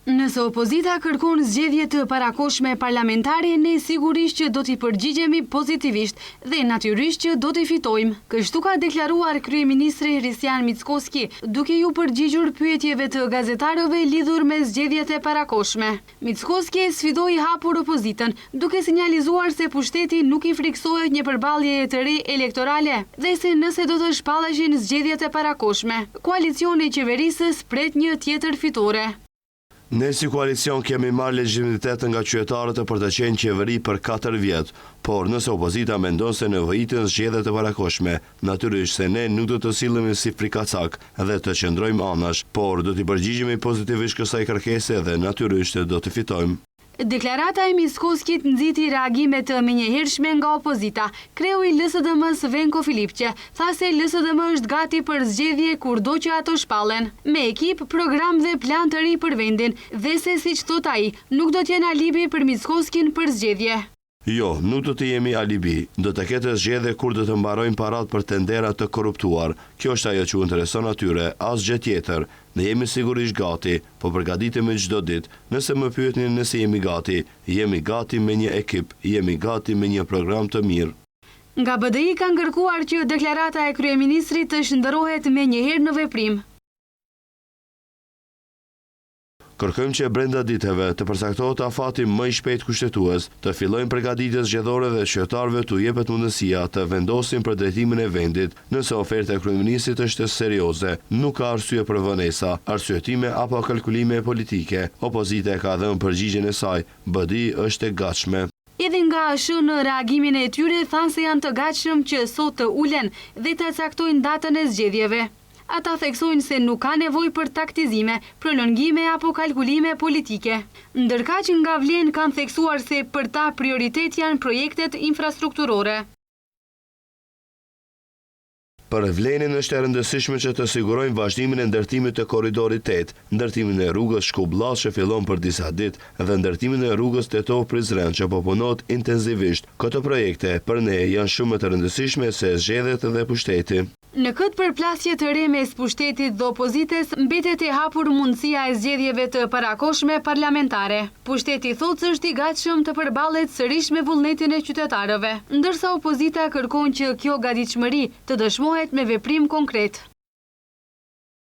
Nëse opozita kërkon zgjedhje të parakohshme parlamentare, ne sigurisht që do t'i përgjigjemi pozitivisht dhe natyrisht që do t'i fitojmë. Kështu ka deklaruar kryeministri Hristian Mickoski, duke ju përgjigjur pyetjeve të gazetarëve lidhur me zgjedhjet e parakohshme. Mickoski sfidoi hapur opozitën, duke sinjalizuar se pushteti nuk i friksohet një përballje të re elektorale dhe se nëse do të shpalleshin zgjedhjet e parakohshme, koalicioni i qeverisë pret një tjetër fitore. Ne si koalicion kemi marrë legjitimitet nga qytetarët për të qenë qeveri për 4 vjet, por nëse opozita mendon se nevojiten zgjedhje të parakohshme, natyrisht se ne nuk do të sillemi si frikacak dhe të qëndrojmë anash, por do t'i përgjigjemi pozitivisht kësaj kërkese dhe natyrisht do të fitojmë. Deklarata e Mickoskit nxiti reagime të menjëhershme nga opozita. Kreu i LSDM-s Venko Filipqe tha se LSDM është gati për zgjedhje kurdo që ato shpallen, me ekip, program dhe plan të ri për vendin, dhe se siç thot ai, nuk do t'jenë alibi për Mickoskin për zgjedhje. Jo, nuk do të jemi alibi, do të ketë zgjedhje kur do të mbarojnë parat për tendera të korruptuar. Kjo është ajo që u intereson atyre, asgjë tjetër. Ne jemi sigurisht gati, po përgatitemi çdo ditë. Nëse më pyetni nëse jemi gati me një ekip, jemi gati me një program të mirë. Nga BDI ka kërkuar që deklarata e kryeministrit të shndërrohet menjëherë në veprim. Kërkojmë që brenda ditëve të përcaktohet afati më i shpejt kushtetues, të fillojnë përgatitjet zgjedhore dhe qytetarëve t'u jepet mundësia të vendosin për drejtimin e vendit. Nëse oferta e kryeministit është serioze, nuk ka arsye për vonesa, arsyetime apo kalkulime politike. Opozita e ka dhënë përgjigjen e saj, BDI është e gatshme. Edhe nga ASH në reagimin e tyre thanë se janë të gatshëm që sot të ulen dhe të caktojnë datën e zgjedhjeve. Ata theksojnë se nuk ka nevojë për taktizime, prolongime apo kalkulime politike. Ndërkaq nga Vlen kanë theksuar se për ta prioritet janë projektet infrastrukturore. Për Vlenin është e rëndësishme që të sigurojnë vazhdimin e ndërtimit të korridorit 8, ndërtimin e rrugës Shkup-Llaç që fillon për disa ditë dhe ndërtimin e rrugës Tetov-Prizren që po punohet intensivisht. Këto projekte për ne janë shumë më të rëndësishme se zgjedhjet dhe pushteti. Në këtë përplasje të re mes pushtetit dhe opozites, mbetet e hapur mundësia e zgjedhjeve të parakohshme parlamentare. Pushteti thotë se është i gatshëm të përballet sërish me vullnetin e qytetarëve, ndërsa opozita kërkon që kjo gatishmëri të dëshmohet me veprim konkret.